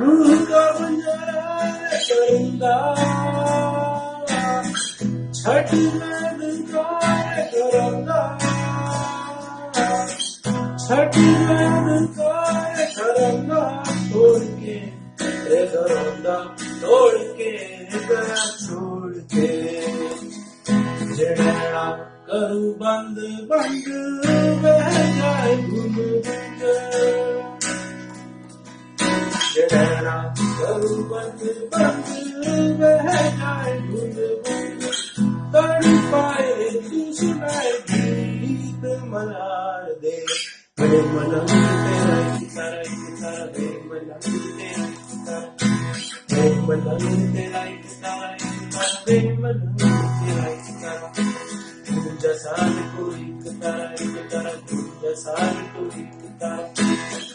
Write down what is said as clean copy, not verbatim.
रूह का बंजारा करूंगा, छठ में दिलदार करूंगा, छठ में दिलदार करूंगा, तोड़ के करूंगा, तोड़ के गया छोड़ के, जड़ा करूं बंद बंद बह जाए भूल जड़ा करूं बंद बंद बह जाए भूल तड़ पाए तू सुनाए गीत मलार दे अरे मलंग तेरा इशारा दे मलंग तेरा इशारा दे मलंग तेरा इशारा दे मलंग तेरा इशारा जैसा कोई तारा जैसा कोई तारा